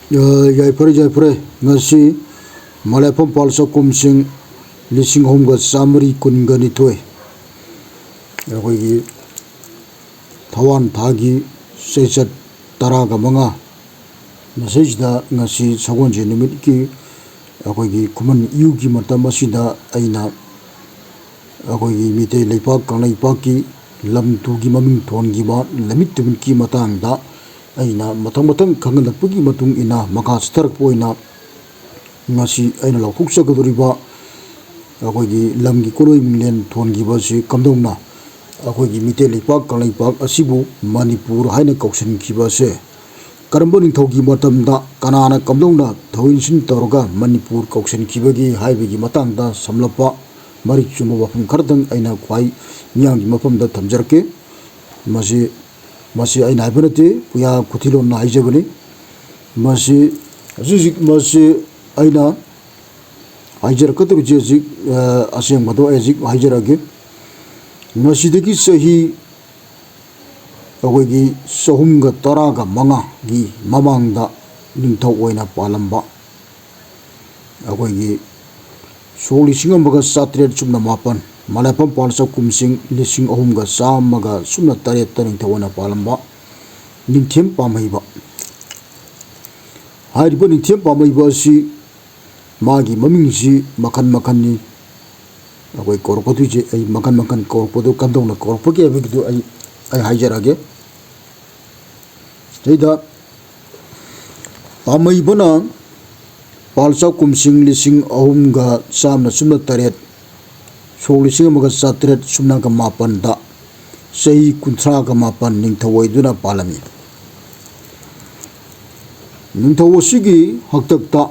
Yaipure ngasi Malapam Palsa Kumsing Lising Homga Samari Kungani Toy Yakogi Tawan Tagi Sesat Taraga Manga Message da ngasi Sagonji Nimiki Yakogi Kuman Yugi Matamasida Aina Yakogi Mite Lepak Kanai Paki Lam Tugi Maming Tongiba Lamit Ki Matang da aina matang khangalakpagi matung ina maka starak poina ngasi aina lauksa gadoriba akogi lamgi koloi minglen thongi basi kamdongna akogi mite lepak kalai pak asibu manipur haina kauksan kibase karamba ningthogi matamda kanana kamdongna thoinsin toroga manipur kauksan kibagi haibegi matangda samlapa mari chuma wafum khardang aina khwai nyang mafamda thamjarke masi aina haibonate puya kuthilon na haijabani masi aina haijarakadab jezik aseng mado ezik haijarage masidagi sahi akoigi sahumga taraga manga gi mamangda ningthau oina palamba akoigi solising amaga satret sumna mapan Malapam Palsa Kumsing Lising Ahumga Samaga Sumna Taret Taring Tawana Palamba Ningthem Pamaiba Hariba Ningthem Pamaiba si Magi Mamingsi Makan Makani Away Korpatuji ay Makan Korpatu Kandong na Korpaki Avidu ay Hajarage Teda Pamaiba na Palsa Kumsing Lising Ahumga Samna Sumna Taret Solising amaga satret sumnaga mapan da sahi kunthraga mapan ningthawaiduna palami ningthawasigi haktakta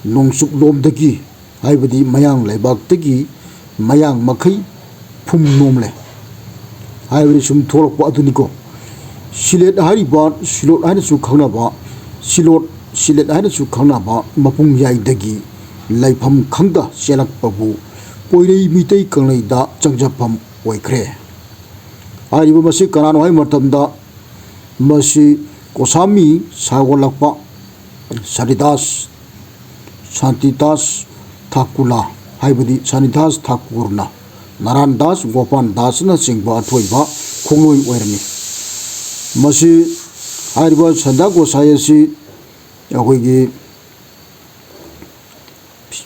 nongsuk lomdagi haibadi mayang laibaktagi mayang makai phum nomle haibadi sum thorakpa aduniko silet hariba silot haina su khangnaba silet haina su khangnaba mapung yaidagi laifam khangda selakpabu Poirei mitei kanglai da changjapam oikre ariba masi kanano hai matamda masi kosami sagolakpa Sanidas Santidas Thakula haibadi Sanidas Thakurna Narandas Gopan dasna singba athoiba khongloi oirani masi ariba sanda gosayasi akoigi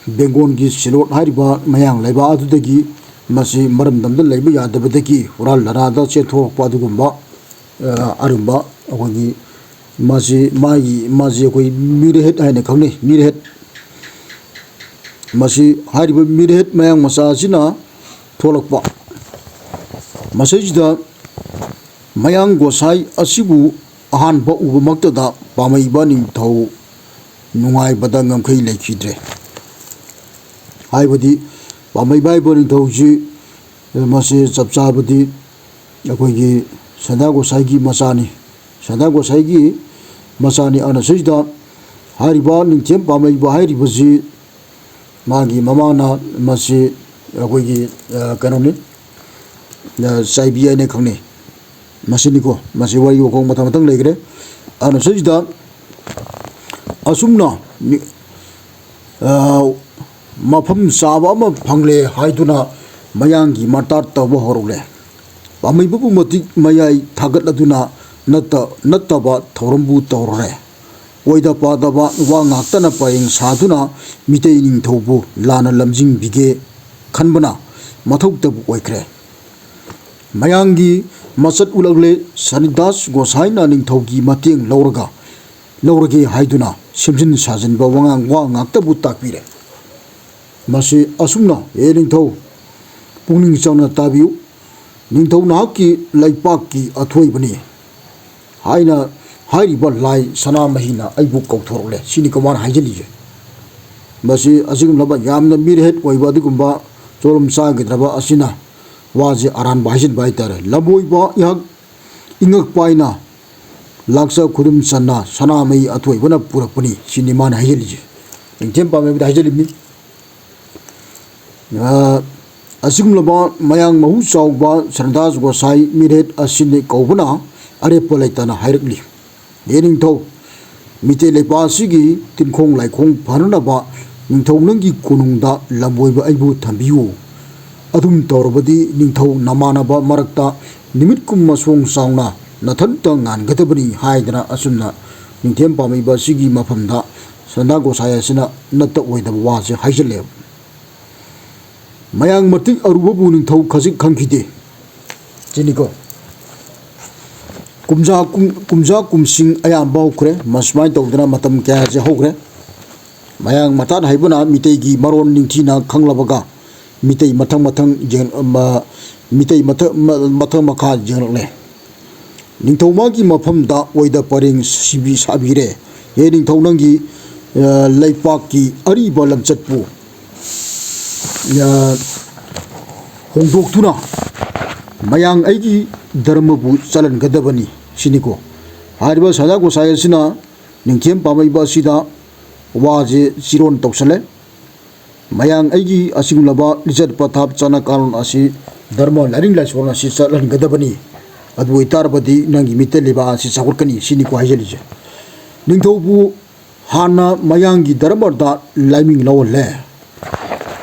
Bengon gi silot hariba mayang laiba adudagi masi maramdamda laiba yadabadagi ural larada chethorakpa adugumba arumba akogi masi akoi mirehet haina khangni mirehet masi hariba mirehet mayang masa asina tholakpa masajida mayang gosai asibu ahanba ubamaktada pamaiba ningthau nungaibada ngamkhai lekhidre haibadi pamai bai bani thauji masi chapchabadi akoigi sadago saigi masani ana sajda hariba ningthem pamai ba hairibaji magi mamana masi akoigi kanoni saibi ane khangni masiniko masi wari ko matang legre ana sajda asumna Mafam Saba Pangle Haiduna Mayangi Matar Taba Horule Pamaibu Matik Mayai Tagat Aduna Nataba Torambu Torre Oida Padaba Wangatana Paying Saduna Mitaining Tobu Lana Lamjing Bige Kanbana Matok Tabu Oikre Mayangi Masat Ulagle Sanidas Gosaina Ning Togi Mating Laurage Haiduna Simjin Sajan Bawangang Wangatabu Takpire Masi asumna ningthau pungning chawna tabiu ningthau nahaki laipaki athoibani haina hairiba lai sana mahina aibu kauthorle sini kamar haijali masi asigum laba yamna mirhet oiba digumba cholum sa gidraba asina waji aran bahijin baitare laboiba yak ingak paina laksa khudum sanna sana mai athoibana purakpani sini man haijali ningthem pa me haijali mi asigum laba mayang mahu chawba Sanidas Gosai miret asini kaubana arepa laitana hairakli yening tho Meitei ꯂꯩꯄꯥꯛ ꯑꯁꯤꯒꯤ ꯇꯤꯟꯈꯣꯡ ꯂꯥꯏꯈꯣꯡ ꯐꯅꯅꯕ ꯅꯤꯡꯊꯧ ꯅꯪꯒꯤ ꯀꯣꯅꯨꯡꯗ ꯂꯝꯕꯣꯏꯕ ꯑꯩꯕꯨ ꯊꯝꯕꯤꯌꯨ ꯑꯗꯨꯝ ꯇꯧꯔꯕꯗꯤ ꯅꯤꯡꯊꯧ ꯅꯃꯥꯟꯅꯕ ꯃꯔꯛꯇ ꯅꯨꯃꯤꯠꯀꯨꯝ ꯃꯁꯣꯡ ꯆꯥꯎꯅ ꯅꯊꯟꯇ ꯉꯥꯟꯒꯗꯕꯅꯤ ꯍꯥꯏꯗꯅ ꯑꯁꯨꯝꯅ ꯅꯤꯡꯊꯦꯝ ꯄꯥꯝꯃꯩꯕ ꯑꯁꯤꯒꯤ ꯃꯐꯝꯗ ꯁꯅꯥ ꯒꯣꯁꯥꯏ ꯑꯁꯤꯅ ꯅꯠꯇ ꯑꯣꯏꯗꯕ ꯋꯥꯁꯦ ꯍꯥꯏꯖꯜꯂꯦꯕ ꯃꯌꯥꯡ ꯃꯇꯤꯛ ꯑꯔꯨꯕꯕꯨ ꯅꯤꯡꯊꯧ ꯈꯖꯤꯛ ꯈꯪꯈꯤꯗꯦ ꯁꯤꯅꯤꯀꯣ ꯀꯨꯝꯖꯥ ꯀꯨꯝꯁꯤꯡ ꯑꯌꯥꯝꯕ ꯍꯧꯈ꯭ꯔꯦ ꯃꯁꯨꯃꯥꯏꯅ ꯇꯧꯗꯅ ꯃꯇꯝ ꯀꯌꯥꯁꯦ ꯍꯧꯈ꯭ꯔꯦ ꯃꯌꯥꯡ ꯃꯇꯥꯠ ꯍꯥꯏꯕꯅ ꯃꯤꯇꯩꯒꯤ ꯃꯔꯣꯟ ꯅꯤꯡꯊꯤꯅ ꯈꯪꯂꯕꯒ ꯃꯤꯇꯩ ꯃꯊꯪ ꯃꯈꯥ ꯌꯦꯡꯂꯛꯂꯦ ꯅꯤꯡꯊꯧ ꯃꯥꯒꯤ ꯃꯐꯝꯗ ꯑꯣꯏꯗ ꯄꯔꯦꯡ ꯁꯥꯕꯤꯔꯦ ꯍꯦ ꯅꯤꯡꯊꯧ ꯅꯪꯒꯤ ꯂꯩꯄꯥꯛꯀꯤ ꯑꯔꯤꯕ ꯂꯝꯆꯠꯄꯨ ꯍꯣꯡꯗꯣꯛꯇꯨꯅ ꯃꯌꯥꯡ ꯑꯩꯒꯤ ꯙꯔꯃꯕꯨ ꯆꯂꯟꯒꯗꯕꯅꯤ ꯁꯤꯅꯤꯀꯣ ꯍꯥꯏꯔꯤꯕ ꯁꯅꯥ ꯒꯣꯁꯥꯏ ꯑꯁꯤꯅ ꯅꯤꯡꯊꯦꯝ ꯄꯥꯝꯃꯩꯕ ꯑꯁꯤꯗ ꯋꯥꯁꯦ ꯆꯤꯔꯣꯟ ꯇꯧꯁꯜꯂꯦ ꯃꯌꯥꯡ ꯑꯩꯒꯤ ꯑꯁꯤꯒꯨꯝꯂꯕ ꯂꯤꯆꯠ ꯄꯊꯥꯞ ꯆꯠꯅ ꯀꯥꯡꯂꯣꯟ ꯑꯁꯤ ꯙꯔꯃ ꯂꯥꯏꯅꯤꯡ ꯂꯥꯏꯁꯣꯟ ꯑꯁꯤ ꯆꯠꯍꯟꯒꯗꯕꯅꯤ ꯑꯗꯨ ꯑꯣꯏꯇꯥꯔꯕꯗꯤ ꯅꯪꯒꯤ ꯃꯤꯇꯩ ꯂꯩꯕꯥꯛ ꯑꯁꯤ ꯆꯥꯎꯈꯠꯀꯅꯤ ꯁꯤꯅꯤꯀꯣ ꯍꯥꯏꯖꯜꯂꯤꯁꯦ ꯅꯤꯡꯊꯧꯕꯨ ꯍꯥꯟꯅ ꯃꯌꯥꯡꯒꯤ ꯙꯔꯃꯗ ꯂꯥꯏꯃꯤꯡ ꯂꯧꯍꯜꯂꯦ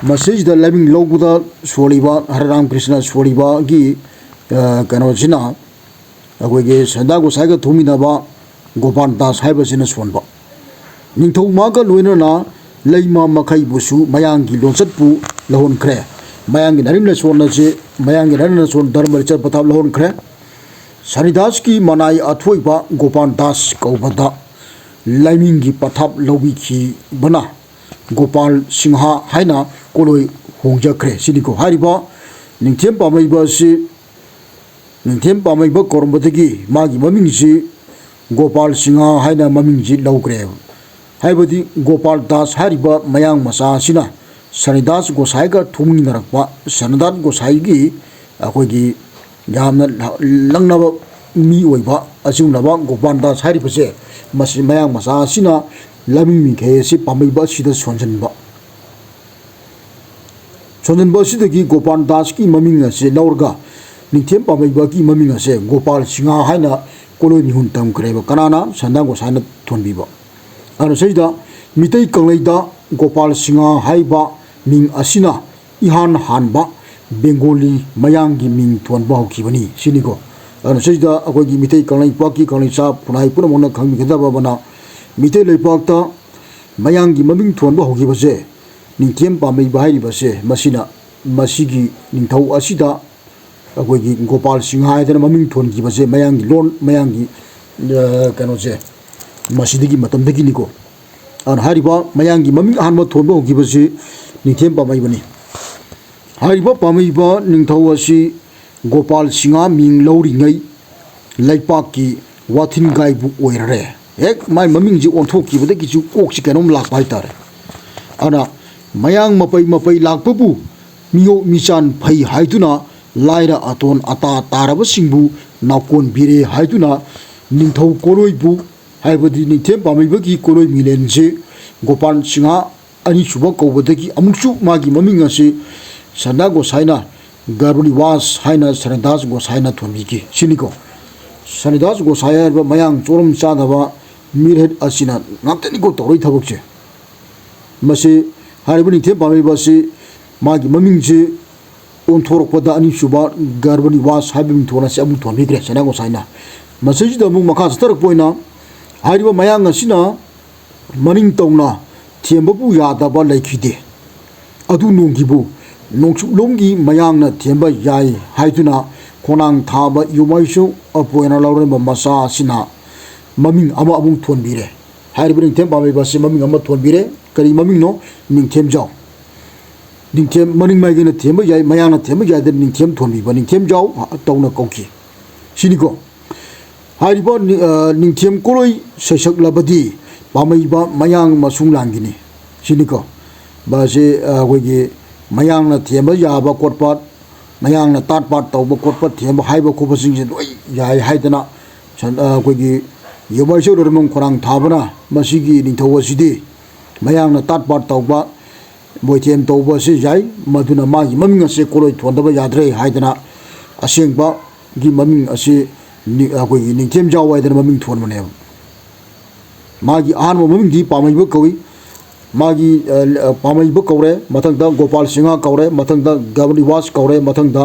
ꯃꯁꯤꯁꯤꯗ ꯂꯥꯏꯃꯤꯡ ꯂꯧꯕꯗ ꯁꯣꯜꯂꯤꯕ ꯍꯔꯦ ꯔꯥꯝ ꯀ꯭ꯔꯤꯁꯅ ꯁꯣꯜꯂꯤꯕꯒꯤ ꯀꯩꯅꯣꯁꯤꯅ ꯑꯩꯈꯣꯏꯒꯤ ꯁꯅꯥ ꯒꯣꯁꯥꯏꯒ ꯊꯣꯡꯃꯤꯟꯅꯕ ꯒꯣꯄꯥꯜ ꯗꯥꯁ ꯍꯥꯏꯕꯁꯤꯅ ꯁꯣꯟꯕ ꯅꯤꯡꯊꯧ ꯃꯥꯒ ꯂꯣꯏꯅꯅ ꯂꯩꯃ ꯃꯈꯩꯕꯨꯁꯨ ꯃꯌꯥꯡꯒꯤ ꯂꯣꯟꯆꯠꯄꯨ ꯂꯧꯍꯟꯈ꯭ꯔꯦ ꯃꯌꯥꯡꯒꯤ ꯂꯥꯏꯅꯤꯡ ꯂꯥꯏꯁꯣꯟ ꯑꯁꯤ ꯃꯌꯥꯡꯒꯤ ꯂꯥꯏꯅꯤꯡ ꯂꯥꯏꯁꯣꯟ ꯙꯔꯃ ꯂꯤꯆꯠ ꯄꯊꯥꯞ ꯂꯧꯍꯟꯈ꯭ꯔꯦ ꯁꯅꯤꯗꯥꯁꯀꯤ ꯃꯅꯥꯏ ꯑꯊꯣꯏꯕ ꯒꯣꯄꯥꯜ ꯗꯥꯁ ꯀꯧꯕꯗ ꯂꯥꯏꯃꯤꯡꯒꯤ ꯄꯊꯥꯞ ꯂꯧꯕꯤꯈꯤꯕꯅ ꯒꯣꯄꯥꯜ ꯁꯤꯡꯍ ꯍꯥꯏꯅ ꯀꯣꯂꯣꯏ ꯍꯣꯡꯖꯈ꯭ꯔꯦ ꯁꯤꯅꯤꯀꯣ ꯍꯥꯏꯔꯤꯕ ꯅꯤꯡꯊꯦꯝ ꯄꯥꯝꯃꯩꯕ ꯑꯁꯤ ꯅꯤꯡꯊꯦꯝ ꯄꯥꯝꯃꯩꯕ ꯀꯧꯔꯝꯕꯗꯒꯤ ꯃꯥꯒꯤ ꯃꯃꯤꯡꯁꯤ ꯒꯣꯄꯥꯜ ꯁꯤꯡꯍ ꯍꯥꯏꯅ ꯃꯃꯤꯡꯁꯤ ꯂꯧꯈ꯭ꯔꯦꯕ ꯍꯥꯏꯕꯗꯤ ꯒꯣꯄꯥꯜ ꯗꯥꯁ ꯍꯥꯏꯔꯤꯕ ꯃꯌꯥꯡ ꯃꯆꯥ ꯑꯁꯤꯅ ꯁꯅꯤꯗꯥꯁ ꯒꯣꯁꯥꯏꯒ ꯊꯣꯡꯃꯤꯟꯅꯔꯛꯄ ꯁꯅꯤꯗꯥꯁ ꯒꯣꯁꯥꯏꯒꯤ ꯑꯩꯈꯣꯏꯒꯤ ꯌꯥꯝꯅ ꯂꯪꯅꯕ ꯃꯤ ꯑꯣꯏꯕ ꯑꯁꯤꯒꯨꯝꯂꯕ ꯒꯣꯄꯥꯜ ꯗꯥꯁ ꯍꯥꯏꯔꯤꯕꯁꯦ ꯃꯁꯤ ꯃꯌꯥꯡ ꯃꯆꯥ ꯑꯁꯤꯅ ꯂꯥꯏꯃꯤꯡ ꯃꯤꯈꯩ ꯑꯁꯤ ꯄꯥꯝꯃꯩꯕ ꯑꯁꯤꯗ ꯁꯣꯟꯖꯟꯕ ꯑꯁꯤꯗꯒꯤ ꯒꯣꯄꯥꯜ ꯗꯥꯁꯀꯤ ꯃꯃꯤꯡ ꯑꯁꯤ ꯂꯧꯔꯒ ꯅꯤꯡꯊꯦꯝ ꯄꯥꯝꯃꯩꯕꯒꯤ ꯃꯃꯤꯡ ꯑꯁꯦ ꯒꯣꯄꯥꯜ ꯁꯤꯡꯍ ꯍꯥꯏꯅ ꯀꯣꯂꯣꯏ ꯃꯤꯍꯨꯟ ꯇꯝꯈ꯭ꯔꯦꯕ ꯀꯅꯥꯅ ꯁꯅꯥ ꯒꯣꯁꯥꯏꯅ ꯊꯣꯟꯕꯤꯕ ꯑꯗꯨꯅ ꯁꯤꯗ ꯃꯤꯇꯩ ꯀꯪꯂꯩꯗ ꯒꯣꯄꯥꯜ ꯁꯤꯡꯍ ꯍꯥꯏꯕ ꯃꯤꯡ ꯑꯁꯤꯅ ꯏꯍꯥꯟ ꯍꯥꯟꯕ ꯕꯦꯡꯒꯣꯂꯤ ꯃꯌꯥꯡꯒꯤ ꯃꯤꯡ ꯊꯣꯟꯕ ꯍꯧꯈꯤꯕꯅꯤ ꯁꯤꯅꯤꯀꯣ ꯑꯗꯨꯅ ꯁꯤꯗ ꯑꯩꯈꯣꯏꯒꯤ ꯃꯤꯇꯩ ꯀꯪꯂꯩꯄꯥꯛꯀꯤ ꯀꯪꯂꯩꯆꯥ ꯄꯨꯅꯥꯏ ꯄꯨꯝꯅꯃꯛꯅ ꯈꯪꯕꯤꯒꯗꯕꯅ ꯃꯤꯇꯩ ꯂꯩꯄꯥꯛꯇ ꯃꯌꯥꯡꯒꯤ ꯃꯃꯤꯡ ꯊꯣꯟꯕ ꯍꯧꯈꯤꯕꯁꯦ ꯅꯤꯡꯊꯦꯝ ꯄꯥꯝꯃꯩꯕ ꯍꯥꯏꯔꯤꯕꯁꯦ ꯃꯁꯤꯒꯤ ꯅꯤꯡꯊꯧ ꯑꯁꯤꯗ ꯑꯩꯈꯣꯏꯒꯤ ꯒꯣꯄꯥꯜ ꯁꯤꯡꯍ ꯍꯥꯏꯗꯅ ꯃꯃꯤꯡ ꯊꯣꯟꯈꯤꯕꯁꯦ ꯃꯌꯥꯡꯒꯤ ꯂꯣꯟ ꯃꯌꯥꯡꯒꯤ ꯀꯩꯅꯣꯁꯦ ꯃꯁꯤꯗꯒꯤ ꯃꯇꯝꯗꯒꯤꯅꯤꯀꯣ ꯑꯗꯨꯅ ꯍꯥꯏꯔꯤꯕ ꯃꯌꯥꯡꯒꯤ ꯃꯃꯤꯡ ꯑꯍꯥꯟꯕ ꯊꯣꯟꯕ ꯍꯧꯈꯤꯕꯁꯤ ꯅꯤꯡꯊꯦꯝ ꯄꯥꯝꯃꯩꯕꯅꯤ ꯍꯥꯏꯔꯤꯕ ꯄꯥꯝꯃꯩꯕ ꯅꯤꯡꯊꯧ ꯑꯁꯤ ꯒꯣꯄꯥꯜ ꯁꯤꯡꯍ ꯃꯤꯡ ꯂꯧꯔꯤꯉꯩ ꯂꯩꯄꯥꯛꯀꯤ ꯋꯥꯊꯤꯟꯒꯥꯏꯕꯨ ꯑꯣꯏꯔꯔꯦ ꯍꯦꯛ ꯃꯥꯏ ꯃꯃꯤꯡꯁꯤ ꯑꯣꯟꯊꯣꯛꯈꯤꯕꯗꯒꯤꯁꯨ ꯀꯣꯛꯁꯤ ꯀꯩꯅꯣꯝ ꯂꯥꯛꯄ ꯍꯥꯏꯇꯥꯔꯦ ꯑꯗꯨꯅ ꯃꯌꯥꯡ ꯃꯄꯩ ꯂꯥꯛꯄꯕꯨ ꯃꯤꯌꯣꯛ ꯃꯤꯆꯥꯟ ꯐꯩ ꯍꯥꯏꯗꯨꯅ ꯂꯥꯏꯔ ꯑꯇꯣꯟ ꯑꯇꯥ ꯇꯥꯔꯕꯁꯤꯡꯕꯨ ꯅꯥꯎꯀꯣꯟꯕꯤꯔꯦ ꯍꯥꯏꯗꯨꯅ ꯅꯤꯡꯊꯧ ꯀꯣꯂꯣꯏꯕꯨ ꯍꯥꯏꯕꯗꯤ ꯅꯤꯡꯊꯦꯝ ꯄꯥꯝꯃꯩꯕꯒꯤ ꯀꯣꯂꯣꯏ ꯃꯤꯂꯦꯟꯁꯦ ꯒꯣꯄꯥꯜ ꯁꯤꯡꯍ ꯑꯅꯤꯁꯨꯕ ꯀꯧꯕꯗꯒꯤ ꯑꯃꯨꯛꯁꯨ ꯃꯥꯒꯤ ꯃꯃꯤꯡ ꯑꯁꯤ ꯁꯅꯥ ꯒꯣꯁꯥꯏꯅ ꯒꯔꯕꯅꯤꯋꯥꯁ ꯍꯥꯏꯅ ꯁꯅꯤꯗꯥꯁ ꯒꯣꯁꯥꯏꯅ ꯊꯣꯟꯕꯤꯈꯤ ꯁꯤꯅꯤꯀꯣ ꯁꯅꯤꯗꯥꯁ ꯒꯣꯁꯥꯏ ꯍꯥꯏꯔꯤꯕ ꯃꯌꯥꯡ ꯆꯣꯔꯝ ꯆꯥꯗꯕ ꯃꯤꯔꯦꯠ ꯑꯁꯤꯅ ꯉꯥꯛꯇꯅꯤꯀꯣ ꯇꯧꯔꯛꯏ ꯊꯕꯛꯁꯦ ꯃꯁꯤ ꯍꯥꯏꯔꯤꯕ ꯅꯤꯡꯊꯦꯝ ꯄꯥꯝꯃꯩꯕ ꯑꯁꯤ ꯃꯥꯒꯤ ꯃꯃꯤꯡꯁꯤ ꯑꯣꯟꯊꯣꯔꯛꯄꯗ ꯑꯅꯤꯁꯨꯕ ꯒꯔꯕꯅꯤꯋꯥꯁ ꯍꯥꯏꯕ ꯃꯤꯡꯊꯣꯟ ꯑꯁꯤ ꯑꯃꯨꯛ ꯊꯣꯟꯕꯤꯈ꯭ꯔꯦ ꯁꯅꯥ ꯒꯣꯁꯥꯏꯅ ꯃꯁꯤꯁꯤꯗ ꯑꯃꯨꯛ ꯃꯈꯥ ꯆꯠꯊꯔꯛꯄ ꯑꯣꯏꯅ ꯍꯥꯏꯔꯤꯕ ꯃꯌꯥꯡ ꯑꯁꯤꯅ ꯃꯅꯤꯡ ꯇꯧꯅ ꯊꯦꯝꯕꯕꯨ ꯌꯥꯗꯕ ꯂꯩꯈꯤꯗꯦ ꯑꯗꯨ ꯅꯣꯡꯒꯤꯕꯨ ꯅꯣꯡꯆꯨꯞꯂꯣꯝꯒꯤ ꯃꯌꯥꯡꯅ ꯊꯦꯝꯕ ꯌꯥꯏ ꯍꯥꯏꯗꯨꯅ ꯈꯣꯡꯅꯥꯡ ꯊꯥꯕ ꯌꯨꯃꯩꯁꯨ ꯑꯄꯣꯏꯅ ꯂꯧꯔꯤꯕ ꯃꯆꯥ ꯑꯁꯤꯅ ꯃꯃꯤꯡ ꯑꯃ ꯑꯃꯨꯛ ꯊꯣꯟꯕꯤꯔꯦ ꯍꯥꯏꯔꯤꯕ ꯅꯤꯡꯊꯦꯝ ꯄꯥꯝꯃꯩꯕ ꯑꯁꯤ ꯃꯃꯤꯡ ꯑꯃ ꯊꯣꯟꯕꯤꯔꯦ ꯀꯔꯤ ꯃꯃꯤꯡꯅꯣ ꯅꯤꯡꯊꯦꯝꯖꯥꯎ ꯅꯤꯡꯊꯦꯝ ꯃꯅꯤꯡ ꯃꯥꯏꯒꯩꯅ ꯊꯦꯝꯕ ꯌꯥꯏ ꯃꯌꯥꯡꯅ ꯊꯦꯝꯕ ꯌꯥꯏꯗꯅ ꯅꯤꯡꯊꯦꯝ ꯊꯣꯟꯕꯤꯕ ꯅꯤꯡꯊꯦꯝꯖꯥꯎ ꯇꯧꯅ ꯀꯧꯈꯤ ꯁꯤꯅꯤꯀꯣ ꯍꯥꯏꯔꯤꯕ ꯅꯤꯡꯊꯦꯝ ꯀꯣꯂꯣꯏ ꯁꯩꯁꯛꯂꯕꯗꯤ ꯄꯥꯝꯃꯩꯕ ꯃꯌꯥꯡ ꯃꯁꯨꯡ ꯂꯥꯡꯒꯤꯅꯤ ꯁꯤꯅꯤꯀꯣ ꯃꯁꯤ ꯑꯩꯈꯣꯏꯒꯤ ꯃꯌꯥꯡꯅ ꯊꯦꯝꯕ ꯌꯥꯕ ꯈꯣꯠꯄ ꯃꯌꯥꯡꯅ ꯇꯥꯠ ꯄꯥꯠ ꯇꯧꯕ ꯈꯣꯠꯄ ꯊꯦꯝꯕ ꯍꯥꯏꯕ ꯈꯣꯠꯄꯁꯤꯡꯁꯦ ꯂꯣꯏ ꯌꯥꯏ ꯍꯥꯏꯗꯅ ꯑꯩꯈꯣꯏꯒꯤ ꯌꯨꯃꯩꯁꯨ ꯂꯣꯏꯔꯃꯪ ꯈꯣꯡꯅꯥꯡ ꯊꯥꯕꯅ ꯃꯁꯤꯒꯤ ꯅꯤꯡꯊꯧ ꯑꯁꯤꯗꯤ ꯃꯌꯥꯡꯅ ꯇꯥꯠ ꯄꯥꯠ ꯇꯧꯕ ꯃꯣꯏꯊꯦꯝ ꯇꯧꯕ ꯑꯁꯤ ꯌꯥꯏ ꯃꯗꯨꯅ ꯃꯥꯒꯤ ꯃꯃꯤꯡ ꯑꯁꯤ ꯀꯣꯂꯣꯏ ꯊꯣꯟꯗꯕ ꯌꯥꯗ꯭ꯔꯦ ꯍꯥꯏꯗꯅ ꯑꯁꯦꯡꯕꯒꯤ ꯃꯃꯤꯡ ꯑꯁꯤ ꯑꯩꯈꯣꯏꯒꯤ ꯅꯤꯡꯊꯦꯝꯖꯥꯎ ꯍꯥꯏꯗꯅ ꯃꯃꯤꯡ ꯊꯣꯟꯕꯅꯦꯕ मागी आहान ममिंग पामैब कौई मागी पामैब कौरे मथंगदा गोपाल सिंह कौरे मथंगदा गवली वास कौरे मथंगदा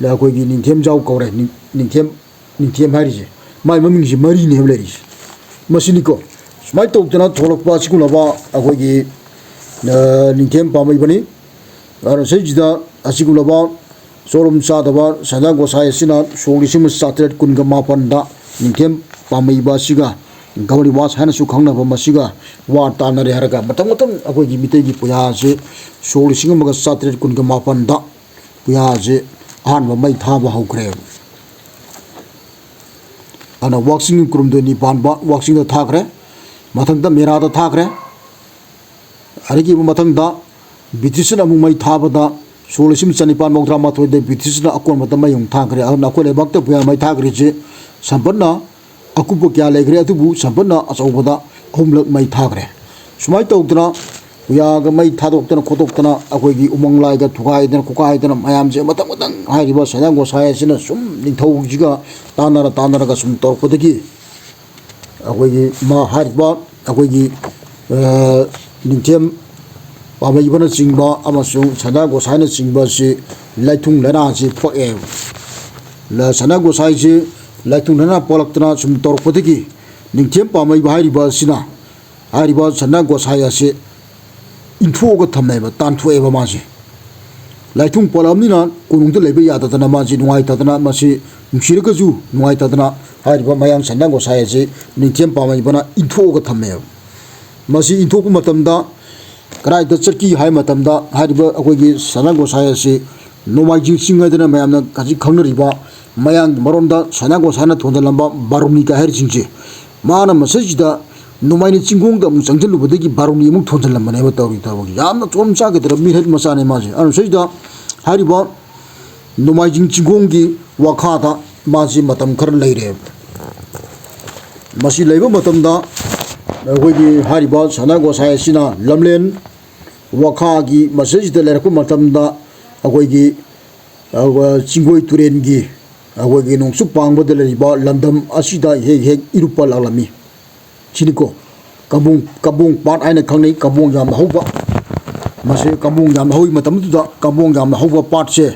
अखोगी निंथेम जाव कौरे निंथेम हारिजे माई ममिंग से मरी ने लेरिस मसिनिको स्माइ तौतना थोलकपा सिकुलबा अखोगी निंथेम पामैबनी आरो सैजिदा असिकुलबा सोरम चादबा सदा गोसाई सिना सोलिसिम सात्रेट कुनगा मापनदा निंथेम पामैबा सिगा गवली वास हानसु खंगनबा मसिगा वा तानरे हरगा मतम मतम अखोगी मितेगी पुया से सोलिसिम मगा सात्रेट कुनगा मापनदा पुया से आहानबा मै थाबा हौख्रे अना वाक्सिंग कुरुमदो निपानबा वाक्सिंग दा थाखरे मथंगदा मेरा दा थाखरे अरगी मथंगदा ब्रिटिशन अमु मै थाबदा सोलिसिम चनिपान मौद्रा माथोइदे ब्रिटिशन अकोन मत मै हुं थाखरे अना अखोले बक्ता पुया मै थाखरे जे संपन्ना अकुप क्या लेग्रे अतुबु संपन्ना अचौबदा अहुमलक मै थाखरे सुमाइ तौदना पुयाग मै थादोक्तना खोतोक्तना अखोगी उमंग लाइगा थुगाइदना कुकाइदना मयाम जे मतम मतंग हाइरिबा सदा गोसाय सिना सुम निथौजिगा तानरगा सुम तौरपदगी अखोगी मा हाइरिबा अखोगी निंथेम पामैबना चिंबा अमसुंग सदा गोसायना चिंबा से लाइथुंग लना से फए ला सदा गोसाय से लाइथुंग लना पोलक्तना सुम तौरपदगी निंथेम पामैबा हाइरिबा सिना हाइरिबा सदा गोसाय से इंथोगा थमेबा तानथोएबा मासे लाइथुंग पोलमनिना कोनुंग लेबे यादतना मासे नुवाइतदना मासे नुसिरगजु नुवाइतदना हाइरिबा मयां सदा गोसाय से निंथेम पामैबना इंथोगा थमेबा मासे इंथोक मतमदा कराइदा चटकी हाय मतमदा हाइरिबा अखोगी सदा गोसाय से नोमाइजिंग सिंगदना मयामना काजी खंगनरिबा मयां मरोंदा सदा गोसायना थोंदलंबा बारुनी का हाइरिसिंगजे माना मसेजिदा नोमाइनि चिंगोंदा मु चंगजलुबदगी बारुनी मु थोंजलंबनेबा तौरी तौरी यामना चोम चागेदरा मिहेद मसाने माजे अनुसैदा हाइरिबा नोमाइजिंग चिंगोंगी वाखादा माजे मतम खर लैरे मसी लैबा मतमदा अखोगी हाइरिबा सदा गोसाय सिना लमलेन वाखागी मसेजिदा लेरको मतमदा अखोगी चिंगोई तुरेनगी अखोगी नोंसु पांगबदा लेरिबा लंदम असिदा हेक हेक इरुपा लालमी चिनिको कबोंग पाट आइना खंगनै कबोंग याम हौबा मसे कबोंग याम हौइ मतमदुदा कबोंग याम हौबा पाट से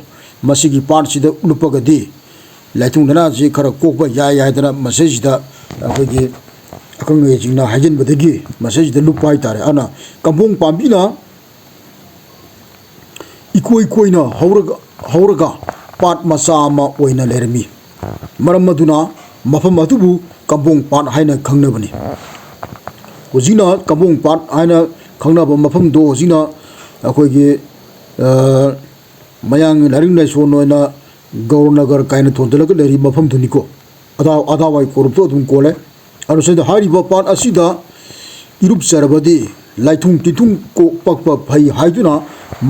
मसिगी पाट सिदा उनुपगदी लाइथुंग दना जे खरा कोकबा यायदना मसेजिदा अखोगी अखंगे जिंगना हाइजिनबदगी मसेजिदा लुपाइ तारे अना कबोंग पांबिना इकोई कोइना हौरगा पाट मसा अमा ओइना लेरमी मरम मदुना मफम अदुबु कबोंग पाट हाइना खंगनबनी होजिना कबोंग पाट हाइना खंगनब मफम दो होजिना अखोगी मयांग लारिंग नाइसोन ओइना गौरनगर काइना थोंदलग लेरि मफम दुनिको अदावाई कोरुपतो अदुम कोले अनुसैदा हारिबा पाट असिदा इरुप सरबदी लाइथुंग तिथुंग को पकपा फै हाइदुना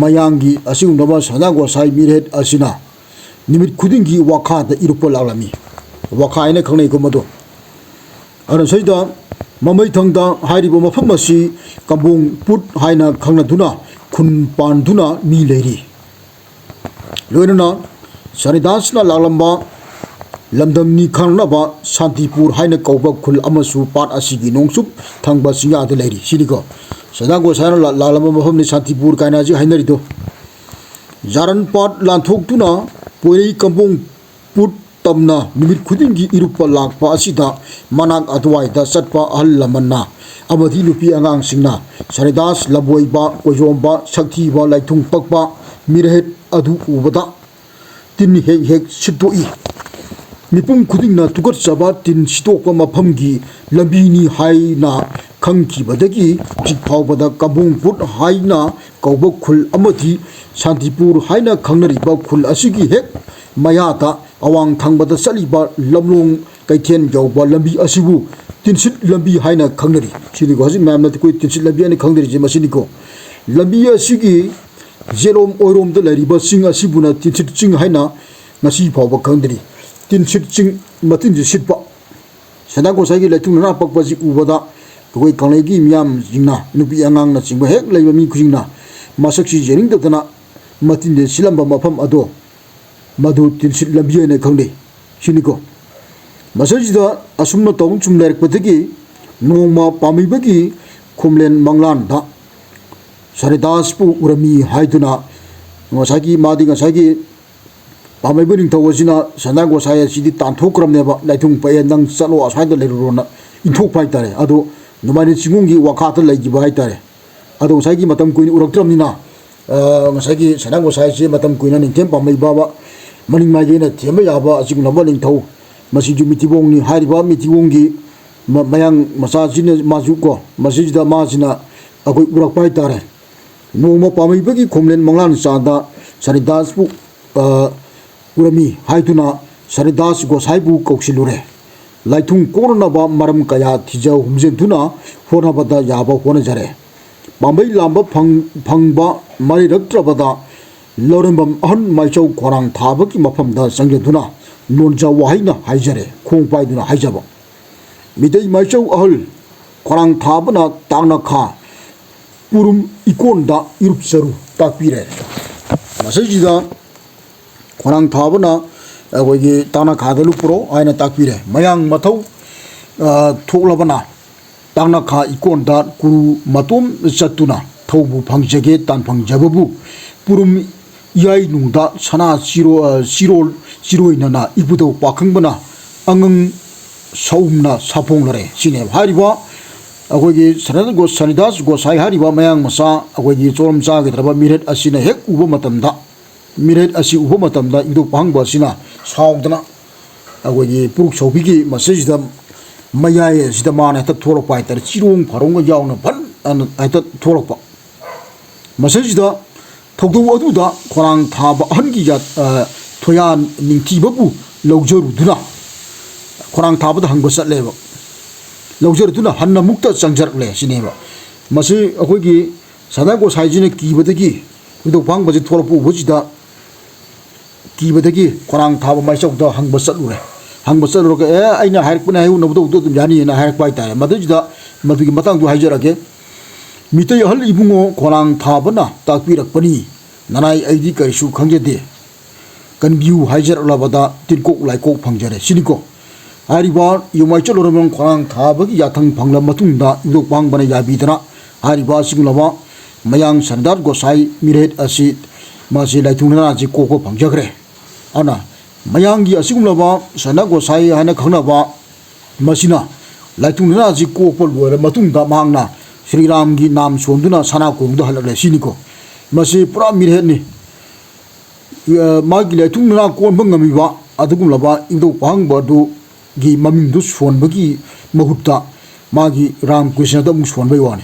मयांगी असिगुंदबा सदा गोसाई मिरेट असिना निमित खुदिंगी वाखादा इरुपा लालमी वाखाइना खंगनै को मदो अनुसैदा ममै थंगदा हाइरिबा मफम असि कबोंग पुट हाइना खंगनदुना खुन पानदुना मी लेरि लोइनना सरिदासना लालंबा लमदमनी खंगनबा शांतिपुर हाइना कौबा खुल अमसु पाट असिगी नोंसुप थंगबा सिंगाद लेरि सिनिको सदा गोसायना लालंबा मफमनि शांतिपुर कायनाजी हाइनरिदो जारन पाट लांथोक्तुना पोई कबोंग पुट तमना निमित खुदिंगी इरुपा लाकपा असिदा मनाक अदवाइदा चटपा अहल लमन्ना अमधी नुपी अंगांग सिंगना सरिदास लबोइबा कोजोंबा शक्तिबा लाइथुंग पकपा मिरहेट अदु उबदा तिन हेक हेक सिटोई मिपुम खुदिंगना तुगत चबा तिन सिटोकपा मफमगी लंबीनी हाइना खंखिबदगी जिफावबदा कबोंग पुट हाइना कौबा खुल अमधी शांतिपुर हाइना खंगनरिबा खुल असिगी हेक मयाता अवांग थंगबदा चलीबा लमलोंग कैथेन यौबा लंबी असिबु तिनसिट लंबी हाइना खंगनरि सिनिको हजि मैमना कोइ तिनसिट लंबी अनि खंगनरि जे मसिनिको लंबी असिगी Jerome ओइरोम the लरिबा Singh असिबुना तिनसिट Ching हाइना ngasi फावबा खंगनरि तिनसिट चिंग मतिन जे सिटबा सदा गोसाइगी लैथुंग ना पकबा जि उबदा कोइ खंगनैगी मियाम जिंगना नुपी अंगांग ना चिंगबा हेक लैबा मी खुजिंगना मसक्सी जेरिंग दतना मतिन जे सिलंबा मफम अदो मधु तिनसिट लंबी ने खंगदे सिनिको मसजिदा असुम तौं चुम लेरपदगी nongma pamibagi khumlen manglan da Saridas pu urami haiduna ngasagi madi ngasagi pamibari thawasina sanago saya sidi tanthokram neba laithung paye nang chalo asai da lerurona inthok pai tare ado numani chingungi wakhata laigiba hai tare ado ngasagi matam kuin urakramnina ngasagi sanago saya si matam kuina ningtem pamai baba maning mai na thema yaba asing namba ling thau masi ju mitibong ni hariba mitibongi mayang masa jine masu ko masi da masina akoi urak pai tare noma pamai bagi khomlen manglan sada Saridas pu urami haiduna Saridas go saibu koksilure laithung korna ba maram kaya thijau humjen tuna hona bada yaba hona jare pamai lamba phangba mari raktrabada lorembam ahan maichau khorang thabaki mafamda sangjaduna nonja wahaina haijare khongpaiduna haijaba midai maichau ahal khorang thabana tangna kha purum ikonda irupsaru takpire masajida khorang thabana agogi tangna khadalu pro aina takpire mayang mathau thoklabana tangna kha ikonda kuru matom chatuna thaubu phangjage tan phangjababu purum yai nungda sana siro inana ibudo pakhangbana angang saumna saponglare sine hariba agogi Saridas go sai hariba mayang masa agogi chorom cha ge traba miret asina hek uba matamda miret asi uba matamda ido pangba sina saudana agogi puruk sobigi masajida mayaye sida mana ta thoro pai tar chirong pharong ga yauna ban an aita thoro pa masajida thogdo aduda khorang thaba hangi ya thoyan ningtibabu lawjaru duna khorang thaba da hangba satleba lawjar duna hanna mukta changjarle sineba masi akogi sadago saijine kibadagi wido phangbaji thorpu bojida kibadagi khorang thaba maisokda hangba satlure hangba satlure aina hairpuna hayu nabdo dum yani na hair pai ta madujida madugi matang du haijarake mitai hal ibungo khorang thabana takpirakpani nanai aidi kaisu khangjade kanbiu haijar labada tinkok laikok phangjare siniko hariba yumai chaloromong khorang thabagi yathang phangla matungda idok pangbana yabidana hariba singlaba mayang Saridas gosai miret asi masi laithungna ji koko phangjagre ana mayanggi asigumlaba sana gosai hana khangnaba masina laithungna ji kokpol wara matungda mangna Sri Ram gi nam sonduna sana kongda halakle siniko masi pura mirhet ni magi laithung na kon bangami ba adugum laba indo pangba du gi maming du son bagi mahutta magi Ram Krishna da mung son bai wani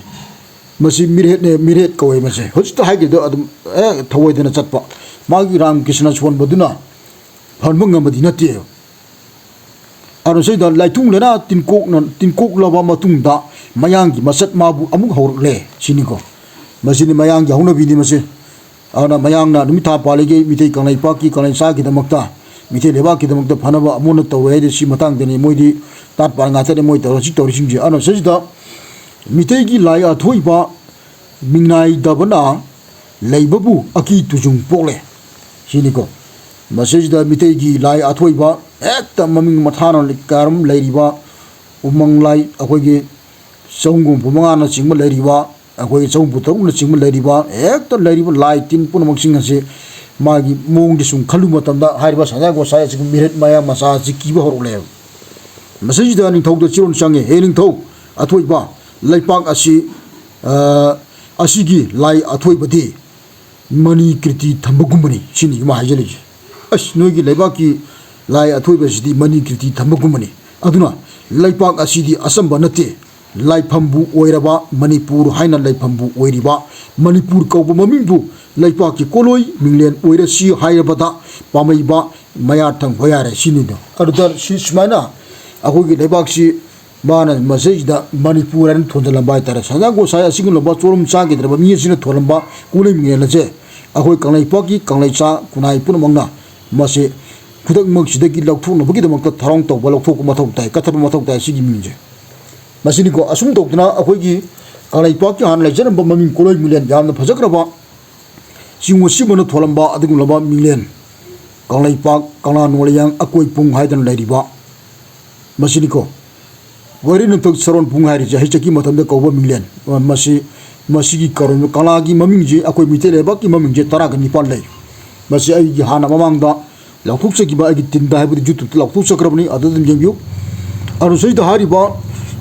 masi mirhet ne mirhet kawai masi hosta haige do adum thawai dena chatpa magi Ram Krishna son baduna phanbang amadi natte aro sei da laithung lena tinkok laba matungda mayangi masat mabu amuk haurle siniko masini mayang yauna bini masi ana mayang na numitha palege mitei kanai paki kanai sa ki damakta mitei leba ki damakta phanaba amona tawe de si matang de ni moidi tat par nga te moi taw si taw singji ana sajida mitei gi lai a thoiba mingnai dabana leibabu aki tujung pole siniko masajida mitei gi lai a thoiba ekta maming mathana likaram leiriba umang lai akogi songum pumanga chingma leiriba akoi chongpu taruna chingma leiriba ekta leiriba lai tin punamang singase magi mongdi sung khalu matamda hariba sada go saya ching miret maya masa chi kiba horule masajida ning thok da chiron change heling thok athoiba laipak asigi lai athoibadi mani kriti thambagumani chini ma hajeli as noigi laibaki lai athoiba sidi mani kriti thambagumani aduna laipak asidi asamba nate laifambu oiraba Manipur haina laifambu oiriba Manipur kauba mamingbu laipaki koloi minglen oira si hairabada pamaiba mayathang hoyare sinido adudar si smaina akogi laibaksi bana masajida Manipur an thonjalamba tare sadago saya singul ba chorum cha gi draba mi sina tholamba kulai mingela je akoi kanglai paki kanglai cha kunai punamangna mase kudak maksidagi laukthuna bagi damakta tharong tawba laukthok mathau tai kathap mathau tai sigi minje masini ko asum dokna akogi kanglai paki han laijaram ba maming koloi milen yamna phajakraba singwasi mana tholamba adugum laba milen kanglai pak kangla nolayang akoi pung haidan lairiba masini ko wari nutuk saron pung hari ja hichaki matam da kauba minglen masigi karon kalagi mamingji akoi mitele baki mamingje taraga nipal lay masi ai hana mamangda lautuk sakiba ai tinda habu jutu lautuk sakrabni adadum jengyu aru sai da hari ba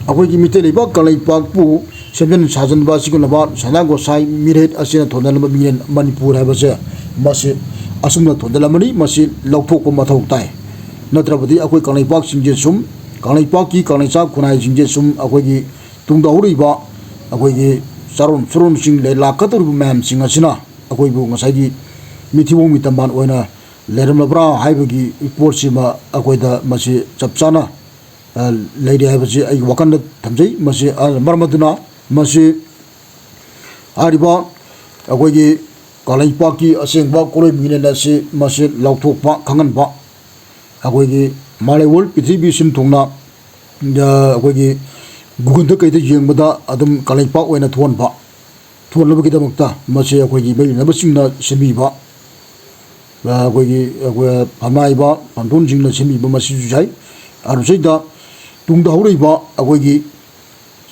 akoi gi mitele bak kalai pak pu semben sajan ba sigun ba sana go sai miret asina thonal ma mingen manipur ha ba se masi asumna thondala mani masi lautuk ko mathau tai natrabadi akoi kalai pak singje sum kalai pak ki kalai sa kunai singje sum akoi gi tungda huri ba akoi gi saron suron sing le lakatur mam sing asina akoi bu ngasai gi mithibo mitamban oina leram labra haibagi report sima akoi da masi chapchana leide haibasi ai wakan thamjai masi marmaduna masi ariba akoi gi kalai pak ki aseng ba koloi mine la se masi lauthok pa khangan ba akoi gi malai world pithribi sim thongna da akoi gi gugun da kaida yengbada adum kalai pak oina thon ba thon labagi da makta masi akoi gi bai na basingna semi ba akoi gi akoi phamai ba phamthon jingna semi ba masi jai aru seida tungda hurei ba akoi gi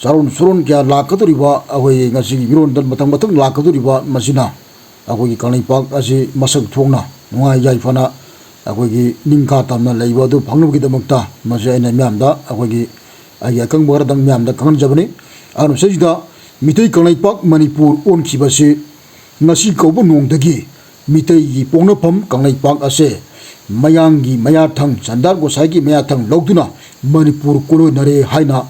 saron suron kya lakatori ba akoi ngasi gi biron dan matang matang lakatori ba masina akoi gi kalai pak asi masak thongna nungai jai fana akoi gi ningka tamna leiba du phangnu gi damakta masi aina myamda akoi gi ai akang bar dang myamda kangan jabani anu seida mitei kalai pak manipur on khibase ngasi kaubu nongdagi mitei gi pongnapam kalai pak ase mayangi mayathang chandar gosai gi mayathang logduna manipur koloi nare haina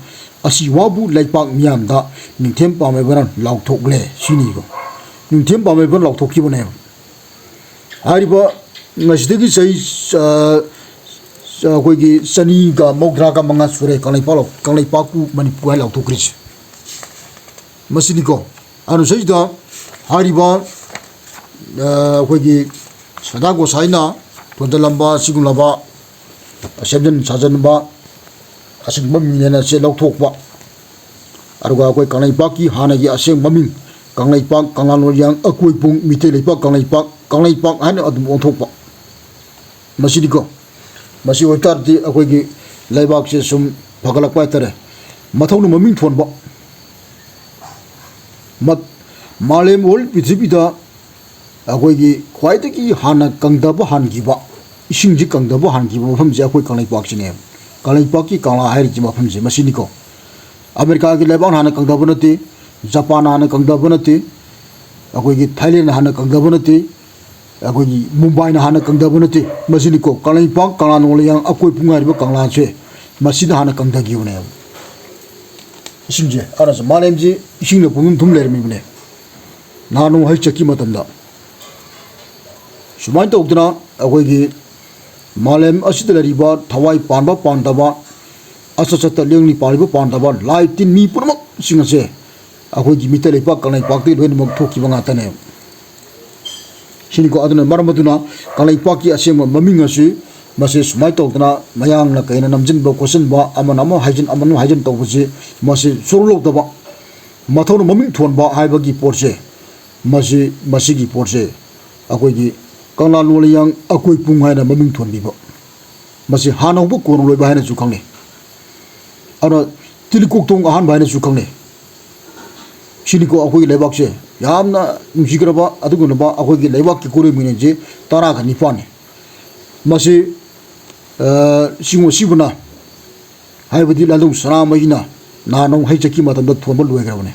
asi wabu laipak myamda ningthem pame baran lauthokle sini go ningthem pame ban lauthokki bane hariba ngasidagi sai koi gi sani ga mogdra ga manga sure kalai pak ku manipur lauthokris masini ko anu seida hariba koi gi sada gosai na tondelamba sigulaba sebden sajanba asing maming nena se lauthok ba aruga koi kalai pak ki hana gi asing maming kalai pak kangan yang akoi pung mitele pak kalai pak hana adum onthok ba masini ko masi oitar di akoi gi laibak se sum phagalak pa tare mathau no maming thon ba malem ol pithibida akoi gi khwaita ki hana kangda ba han gi ba ising ji kangda ba han gi ba pham ja akoi kalai pak chine kalai pak ki kala hairi ji ma pham ji masini ko america gi laibak hana kangda ba nati japan hana kangda ba nati akoi gi thailand hana kangda ba nati akoi gi mumbai na hana kangda ba nati masini ko kalai pak kala no le yang akoi pungai ba kala che masina hana kangda gi une ising ji aras malem ji ising ne punun thum ler mi bne nanu hai chaki matamda sumai tokduna akoi gi malem asida lariba thawai panba pandaba asachata lengni pariba pandaba lai tin mi purmak singase akoi gi mitale pak kalai pak ti loin mok thoki banga tane sini ko aduna marmaduna kalai pak ki asema maming ase mase sumai tokduna mayang na kaina namjin ba question ba amana hajin tokbuje mase sorulok daba mathon maming thon ba haibagi porse masi gi porse akoi gi kangla lo yang akoi pung haina maming thon biba masi hanau bu kono loi ba haina chu khangne ara tilikok tong ahan ba haina chu khangne sini ko akoi lebak se yamna ngigraba aduguna ba akoi gi lebak ki kore mine je tara ga nipane masi singo sibuna haibadi lalu sara maina na no hai chaki matam da thon ba loi grabane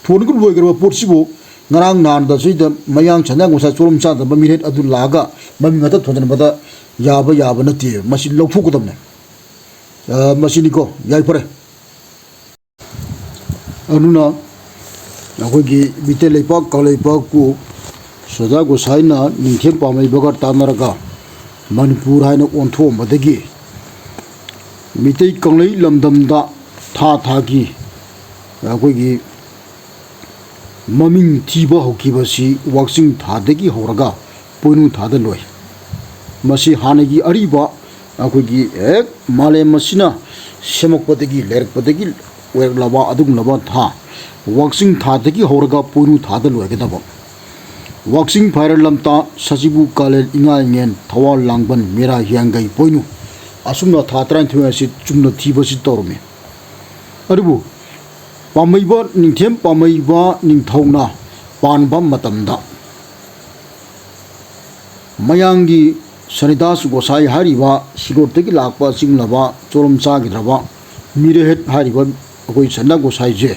thon gu loi graba porsibo ngarang nan da sida mayang chanang usa chorum cha da miret adu laga mami ngata thonjan bada yaba nati masi lokfu ko damne masi ni ko yai pare anuna akoi gi bitele pak kalai pak ku sada go saina ningkhem pamai bagar tanaraga manipur haina ontho madagi mitei kanglai lamdam da tha gi akoi gi maming thiba hokibasi waxing thadagi horaga poinu thada loi masi hanagi ariba akogi ek male masina semokpadagi lerkpadagi werlaba adung laba tha waxing thadagi horaga poinu thada loi gedaba waxing viral lamta sajibu kale inga ngen thawal langban mera hiangai poinu asumna tha tran thwe si chumna thibasi torme ꯑꯗꯨꯕꯨ ꯄꯥꯝꯃꯩꯕ ꯅꯤꯡꯊꯦꯝ ꯄꯥꯝꯃꯩꯕ ꯅꯤꯡꯊꯧꯅ ꯄꯥꯟꯕ ꯃꯇꯝꯗ ꯃꯌꯥꯡꯒꯤ ꯁꯅꯤꯗꯥꯁ ꯒꯣꯁꯥꯏ ꯍꯥꯏꯔꯤꯕ ꯁꯤꯂꯣꯠꯇꯒꯤ ꯂꯥꯛꯄ ꯆꯤꯡꯂꯕ ꯆꯣꯔꯝ ꯆꯥꯈꯤꯗ꯭ꯔꯕ ꯃꯤꯔꯦꯍꯦꯠ ꯍꯥꯏꯔꯤꯕ ꯑꯩꯈꯣꯏ ꯁꯅꯥ ꯒꯣꯁꯥꯏꯁꯦ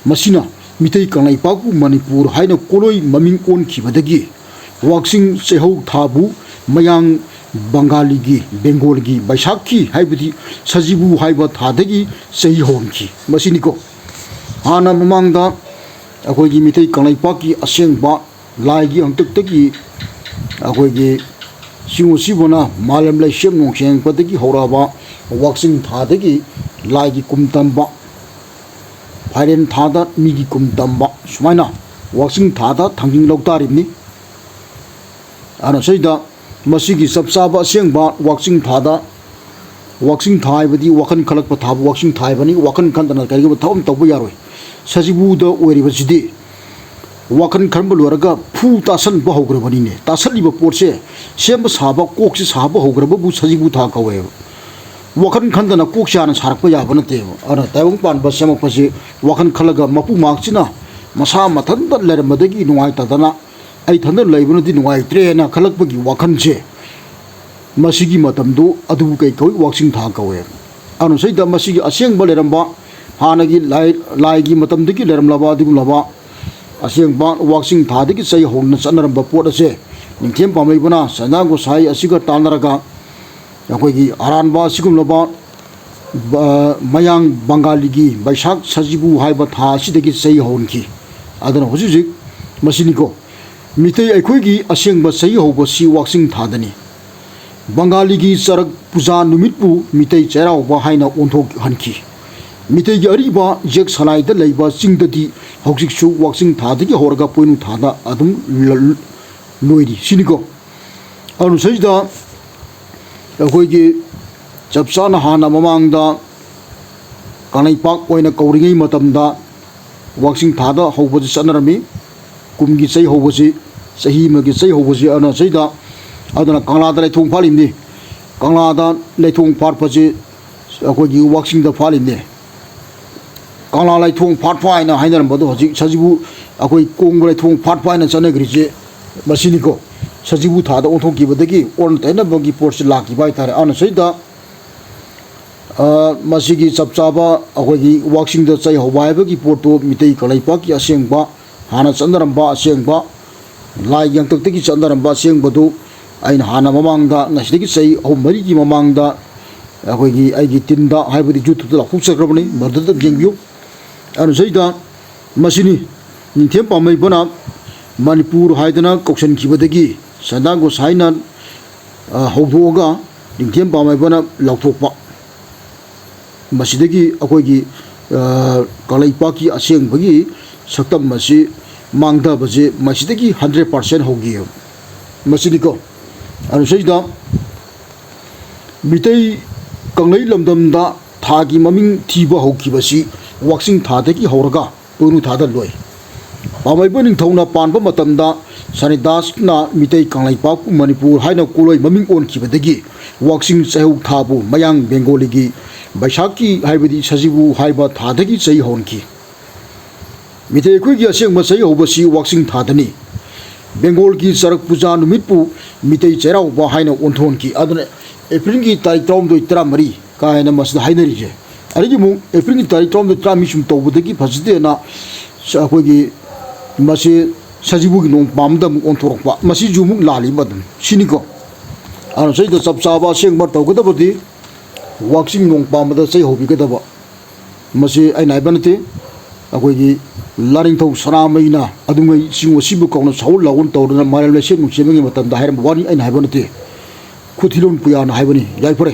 ꯃꯁꯤꯅ ꯃꯤꯇꯩ ꯀꯪꯂꯩꯄꯥꯛꯄꯨ ꯃꯅꯤꯄꯨꯔ ꯍꯥꯏꯅ ꯀꯣꯂꯣꯏ ꯃꯃꯤꯡ ꯑꯣꯟꯈꯤꯕꯗꯒꯤ ꯋꯥꯛꯆꯤꯡ ꯆꯩꯍꯧ ꯊꯥꯕꯨ ꯃꯌꯥꯡ ꯕꯪꯒꯥꯂꯤꯒꯤ ꯕꯦꯡꯒꯣꯜꯒꯤ ꯕꯩꯁꯥꯈꯤ ꯍꯥꯏꯕꯗꯤ ꯁꯖꯤꯕꯨ ꯍꯥꯏꯕ ꯊꯥꯗꯒꯤ ꯆꯍꯤ ꯍꯧꯔꯝꯈꯤ ꯃꯁꯤꯅꯤꯀꯣ ꯍꯥꯟꯅ ꯃꯃꯥꯡꯗ ꯑꯩꯈꯣꯏꯒꯤ ꯃꯤꯇꯩ ꯀꯪꯂꯩꯄꯥꯛꯀꯤ ꯑꯁꯦꯡꯕ ꯂꯥꯏꯒꯤ ꯍꯥꯛꯇꯛꯇꯒꯤ ꯑꯩꯈꯣꯏꯒꯤ ꯁꯤꯕꯨꯅ ꯃꯥꯂꯦꯝ ꯂꯩꯁꯦꯝ ꯅꯣꯡꯁꯦꯡꯄꯗꯒꯤ ꯍꯧꯔꯛꯑꯕ ꯋꯥꯛꯆꯤꯡ ꯊꯥꯗꯒꯤ ꯂꯥꯏꯒꯤ ꯀꯨꯝ ꯇꯝꯕ ꯐꯥꯏꯔꯦꯟ ꯊꯥꯗ ꯃꯤꯒꯤ ꯀꯨꯝ ꯇꯝꯕ ꯁꯨꯃꯥꯏꯅ ꯋꯥꯛꯆꯤꯡ ꯊꯥꯗ ꯊꯥꯡꯖꯤꯡ ꯂꯧꯇꯥꯔꯤꯕꯅꯤ ꯑꯅꯁꯩꯗ ꯃꯁꯤꯒꯤ ꯆꯞ ꯆꯥꯕ ꯑꯁꯦꯡꯕ ꯋꯥꯛꯆꯤꯡ ꯊꯥꯗ ꯋꯥꯛꯆꯤꯡ ꯊꯥ ꯍꯥꯏꯕꯗꯤ ꯋꯥꯈꯜ ꯈꯜꯂꯛꯄ ꯊꯥꯕ ꯋꯥꯛꯆꯤꯡ ꯊꯥ ꯍꯥꯏꯕꯅꯤ ꯋꯥꯈꯜ ꯈꯟꯗꯅ ꯀꯔꯤꯒꯨꯝꯕ ꯊꯕꯛ ꯑꯃ ꯇꯧꯕ ꯌꯥꯔꯣꯏ ꯁꯖꯤꯕꯨꯗ ꯑꯣꯏꯔꯤꯕꯁꯤꯗꯤ ꯋꯥꯈꯜ ꯈꯟꯕ ꯂꯣꯏꯔꯒ ꯐꯨ ꯇꯥꯁꯟꯕ ꯍꯧꯈ꯭ꯔꯕꯅꯤꯅꯦ ꯇꯥꯁꯜꯂꯤꯕ ꯄꯣꯠꯁꯦ ꯁꯦꯝꯕ ꯁꯥꯕ ꯀꯣꯛꯁꯦ ꯁꯥꯕ ꯍꯧꯈ꯭ꯔꯕꯕꯨ ꯁꯖꯤꯕꯨ ꯊꯥ ꯀꯧꯋꯦꯕ ꯋꯥꯈꯜ ꯈꯟꯗꯅ ꯀꯣꯛꯁꯦ ꯍꯥꯟꯅ ꯁꯥꯔꯛꯄ ꯌꯥꯕ ꯅꯠꯇꯦꯕ ꯑꯗꯨꯅ ꯇꯥꯏꯕꯪ ꯄꯥꯟꯕ ꯁꯦꯝꯃꯛꯄꯁꯤ ꯋꯥꯈꯜ ꯈꯜꯂꯒ ꯃꯄꯨ ꯃꯥꯛꯁꯤꯅ ꯃꯁꯥ ꯃꯊꯟꯇ ꯂꯩꯔꯝꯕꯗꯒꯤ ꯅꯨꯡꯉꯥꯏꯇꯗꯅ ꯑꯩ ꯊꯟꯗ ꯂꯩꯕꯅꯗꯤ ꯅꯨꯡꯉꯥꯏꯇ꯭ꯔꯦꯅ ꯈꯜꯂꯛꯄꯒꯤ ꯋꯥꯈꯜꯁꯦ ꯃꯁꯤꯒꯤ ꯃꯇꯝꯗꯨ ꯑꯗꯨꯕꯨ ꯀꯩ ꯀꯧꯏ ꯋꯥꯛꯆꯤꯡ ꯊꯥ ꯀꯧꯋꯦ ꯑꯅꯁꯩꯗ ꯃꯁꯤꯒꯤ ꯑꯁꯦꯡꯕ ꯂꯩꯔꯝꯕ ꯍꯥꯟꯅꯒꯤ ꯂꯥꯏꯒꯤ ꯃꯇꯝꯗꯒꯤ ꯂꯩꯔꯝꯂꯕ ꯑꯗꯨꯒꯨꯝꯂꯕ ꯑꯁꯦꯡꯕ ꯋꯥꯛꯆꯤꯡ ꯊꯥꯗꯒꯤ ꯆꯩ ꯍꯧꯅ ꯆꯠꯅꯔꯝꯕ ꯄꯣꯠ ꯑꯁꯦ ꯅꯤꯡꯊꯦꯝ ꯄꯥꯝꯃꯩꯕꯅ ꯁꯅꯥ ꯒꯣꯁꯥꯏ ꯑꯁꯤꯒ ꯇꯥꯟꯅꯔꯒ ꯑꯩꯈꯣꯏꯒꯤ ꯑꯔꯥꯟꯕ ꯑꯁꯤꯒꯨꯝꯂꯕ ꯃꯌꯥꯡ ꯕꯪꯒꯥꯂꯤꯒꯤ ꯕꯩꯁꯥꯈ ꯁꯖꯤꯕꯨ ꯍꯥꯏꯕ ꯊꯥ ꯑꯁꯤꯗꯒꯤ ꯆꯩ ꯍꯧꯍꯟꯈꯤ ꯑꯗꯨꯅ ꯍꯧꯖꯤꯛ ꯍꯧꯖꯤꯛ ꯃꯁꯤꯅꯤꯀꯣ ꯃꯤꯇꯩ ꯑꯩꯈꯣꯏꯒꯤ ꯑꯁꯦꯡꯕ ꯆꯩ ꯍꯧꯕꯁꯤ ꯋꯥꯛꯆꯤꯡ ꯊꯥꯗꯅꯤ ꯕꯪꯒꯥꯂꯤꯒꯤ ꯆꯔꯛ ꯄꯨꯖꯥ ꯅꯨꯃꯤꯠꯄꯨ ꯃꯤꯇꯩ ꯆꯩꯔꯥꯎꯕ ꯍꯥꯏꯅ ꯑꯣꯟꯊꯣꯛꯍꯟꯈꯤ ꯃꯤꯇꯩꯒꯤ ꯑꯔꯤꯕ ꯌꯦꯛ ꯁꯂꯥꯏꯗ ꯂꯩꯕ ꯆꯤꯡꯗꯗꯤ ꯍꯧꯖꯤꯛꯁꯨ ꯋꯥꯛꯆꯤꯡ ꯊꯥꯗꯒꯤ ꯍꯧꯔꯒ ꯄꯣꯏꯅꯨ ꯊꯥꯗ ꯑꯗꯨꯝ ꯂꯣꯏꯔꯤ ꯁꯤꯅꯤꯀꯣ ꯑꯗꯨꯅ ꯁꯤꯗ ꯑꯩꯈꯣꯏꯒꯤ ꯆꯞ ꯆꯥꯅ ꯍꯥꯟꯅ ꯃꯃꯥꯡꯗ ꯀꯪꯂꯩꯄꯥꯛ ꯑꯣꯏꯅ ꯀꯧꯔꯤꯉꯩ ꯃꯇꯝꯗ ꯋꯥꯛꯆꯤꯡ ꯊꯥꯗ ꯍꯧꯕꯁꯤ ꯆꯠꯅꯔꯝꯃꯤ ꯀꯨꯝꯒꯤ ꯆꯩ ꯍꯧꯕꯁꯤ ꯆꯍꯤ ꯑꯃꯒꯤ ꯆꯩ ꯍꯧꯕꯁꯤ ꯑꯗꯨꯅ ꯁꯤꯗ ꯑꯗꯨꯅ ꯀꯪꯂꯥꯗ ꯂꯩꯊꯣꯡ ꯐꯥꯠꯂꯤꯕꯅꯤ ꯀꯪꯂꯥꯗ ꯂꯩꯊꯣꯡ ꯐꯥꯠꯄꯁꯤ ꯑꯩꯈꯣꯏꯒꯤ ꯋꯥꯛꯆꯤꯡꯗ ꯐꯥꯠꯂꯤꯕꯅꯤ ꯀꯪꯂꯥ ꯂꯩꯊꯣꯡ ꯐꯥꯠꯄ ꯍꯥꯏꯅ ꯍꯥꯏꯅꯔꯝꯕꯗꯣ ꯍꯧꯖꯤꯛ ꯁꯖꯤꯕꯨ ꯑꯩꯈꯣই ꯀꯣꯡꯕ ꯂꯩꯊꯣꯡ ꯐꯥꯠꯄ ꯍꯥꯏꯅ ꯆꯠꯅꯈ꯭ꯔꯤꯁꯦ ꯃꯁꯤꯅꯤꯀꯣ ꯁꯖꯤꯕꯨ ꯊꯥꯗ ꯑꯣꯟꯊꯣꯛꯈꯤꯕꯗꯒꯤ ꯑꯣꯟꯅ ꯇꯩꯅꯕꯒꯤ ꯄꯣꯠꯁꯤ ꯂꯥꯛꯈꯤꯕ ꯍꯥꯏꯇꯥꯔꯦ ꯑꯗꯨꯅ ꯁꯤꯗ ꯃꯁꯤꯒꯤ ꯆꯞ ꯆꯥꯕ ꯑꯩꯈꯣꯏꯒꯤ ꯋꯥꯛꯆꯤꯡꯗ ꯆꯩ ꯍꯧꯕ ꯍꯥꯏꯕꯒꯤ ꯄꯣꯠꯇꯨ ꯃꯤꯇꯩ ꯀꯪꯂꯩꯄꯥꯛꯀꯤ ꯑꯁꯦꯡꯕ ꯍꯥꯟꯅ ꯆꯠꯅꯔꯝꯕ ꯑꯁꯦꯡꯕ ꯂꯥꯏ ꯌꯥꯡꯇꯛꯇꯒꯤ ꯆꯠꯅꯔꯝꯕ ꯑꯁꯦꯡꯕꯗꯨ ꯑꯩꯅ ꯍꯥꯟꯅ ꯃꯃꯥꯡꯗ ꯉꯁꯤꯗꯒꯤ ꯆꯍꯤ 3-4ꯒꯤ ꯃꯃꯥꯡꯗ ꯑꯩꯈꯣꯏꯒꯤ ꯑꯩꯒꯤ ꯇꯤꯟꯗ ꯍꯥꯏꯕꯗꯤ ꯌꯨꯇ꯭ꯌꯨꯕꯇ ꯂꯥꯎꯊꯣꯛꯆꯈ꯭ꯔꯕꯅꯤ ꯃꯗꯨꯗ ꯌꯦꯡꯕꯤꯌꯨ ꯑꯗꯨꯅ ꯁꯤꯗ ꯃꯁꯤꯅꯤ ꯅꯤꯡꯊꯦꯝ ꯄꯥꯝꯃꯩꯕꯅ ꯃꯅꯤꯄꯨꯔ ꯍꯥꯏꯗꯅ ꯀꯧꯁꯟꯈꯤꯕꯗꯒꯤ ꯁꯅꯥ ꯒꯣꯁꯥꯏꯅ ꯍꯧꯗꯣꯛꯑꯒ ꯅꯤꯡꯊꯦꯝ ꯄꯥꯝꯃꯩꯕꯅ ꯂꯥꯎꯊꯣꯛꯄ ꯃꯁꯤꯗꯒꯤ ꯑꯩꯈꯣꯏꯒꯤ ꯀꯪꯂꯩꯄꯥꯛꯀꯤ ꯑꯁꯦꯡꯕꯒꯤ ꯁꯛꯇꯝ ꯑꯁꯤ ꯃꯥꯡꯊꯕꯁꯦ ꯃꯁꯤꯗꯒꯤ 100% ꯍꯧꯈꯤꯑꯕ ꯃꯁꯤꯅꯤꯀꯣ ꯑꯗꯨ ꯁꯤꯗ ꯃꯤꯇꯩ ꯀꯪꯂꯩ ꯂꯝꯗꯝꯗ ꯊꯥꯒꯤ ꯃꯃꯤꯡ ꯊꯤꯕ ꯍꯧꯈꯤꯕꯁꯤ ꯋꯥꯛꯆꯤꯡ ꯊꯥꯗꯒꯤ ꯍꯧꯔꯒ ꯄꯣꯏꯅꯨ ꯊꯥꯗ ꯂꯣꯏ ꯄꯥꯝꯃꯩꯕ ꯅꯤꯡꯊꯧꯅ ꯄꯥꯟꯕ ꯃꯇꯝꯗ ꯁꯅꯤꯗꯥꯁꯅ ꯃꯤꯇꯩ ꯀꯪꯂꯩꯄꯥꯛꯄꯨ ꯃꯅꯤꯄꯨꯔ ꯍꯥꯏꯅ ꯀꯣꯂꯣꯏ ꯃꯃꯤꯡ ꯑꯣꯟꯈꯤꯕꯗꯒꯤ ꯋꯥꯛꯆꯤꯡ ꯆꯩꯍꯧ ꯊꯥꯕꯨ ꯃꯌꯥꯡ ꯕꯦꯡꯒꯣꯂꯤꯒꯤ ꯕꯩꯁꯥꯈꯤ ꯍꯥꯏꯕꯗꯤ ꯁꯖꯤꯕꯨ ꯍꯥꯏꯕ ꯊꯥꯗꯒꯤ ꯆꯩ ꯍꯧꯍꯟꯈꯤ ꯃꯤꯇꯩ ꯑꯩꯈꯣꯏꯒꯤ ꯑꯁꯦꯡꯕ ꯆꯩ ꯍꯧꯕꯁꯤ ꯋꯥꯛꯆꯤꯡ ꯊꯥꯗꯅꯤ ꯕꯦꯡꯒꯣꯜꯒꯤ ꯆꯔꯛ ꯄꯨꯖꯥ ꯅꯨꯃꯤꯠꯄꯨ ꯃꯤꯇꯩ ꯆꯩꯔꯥꯎꯕ ꯍꯥꯏꯅ ꯑꯣꯟꯊꯣꯛꯍꯟꯈꯤ ꯑꯗꯨꯅ ꯑꯦꯄ꯭ꯔꯤꯜꯒꯤ ꯇꯥꯔꯤꯛ 19-13 ꯀꯥꯏꯅ ꯃꯁꯤꯗ ꯍꯥꯏꯅꯔꯤꯁꯦ ꯑꯗꯒꯤ ꯑꯃꯨꯛ ꯑꯦꯄ꯭ꯔꯤꯜꯒꯤ ꯇꯥꯔꯤꯛ 19-13 ꯁꯨꯝ ꯇꯧꯕꯗꯒꯤ ꯐꯖꯗꯦꯅ ꯑꯩꯈꯣꯏꯒꯤ ꯃꯁꯤ ꯁꯖꯤꯕꯨꯒꯤ ꯅꯣꯡ ꯄꯥꯝꯕꯗ ꯑꯃꯨꯛ ꯑꯣꯟꯊꯣꯔꯛꯄ ꯃꯁꯤꯁꯨ ꯑꯃꯨꯛ ꯂꯥꯜꯂꯤꯕ ꯑꯗꯨꯝ ꯁꯤꯅꯤꯀꯣ ꯑꯗꯨꯅ ꯁꯤꯗ ꯆꯞ ꯆꯥꯕ ꯑꯁꯦꯡꯕ ꯇꯧꯒꯗꯕꯗꯤ ꯋꯥꯛꯆꯤꯡ ꯅꯣꯡ ꯄꯥꯝꯕꯗ ꯆꯩ ꯍꯧꯕꯤꯒꯗꯕ ꯃꯁꯤ ꯑꯩꯅ ꯍꯥꯏꯕ ꯅꯠꯇꯦ ꯑꯩꯈꯣꯏꯒꯤ ꯂꯥꯅꯤꯡꯊꯧ ꯁꯅꯥꯃꯍꯤꯅ ꯑꯗꯨꯉꯩ ꯆꯤꯡ ꯑꯁꯤꯕꯨ ꯀꯧꯅ ꯁꯥꯎꯟ ꯂꯥꯎꯟ ꯇꯧꯗꯅ ꯃꯥꯂꯦꯝ ꯂꯩꯁꯦꯝ ꯅꯨꯡꯁꯦꯝꯕꯒꯤ ꯃꯇꯝꯗ ꯍꯥꯏꯔꯝꯕ ꯋꯥꯅꯤ ꯑꯩꯅ ꯍꯥꯏꯕ ꯅꯠꯇꯦ ꯈꯨꯊꯤꯂꯣꯟ ꯄꯨꯌꯥꯅ ꯍꯥꯏꯕꯅꯤ ꯌꯥꯏꯐꯔꯦ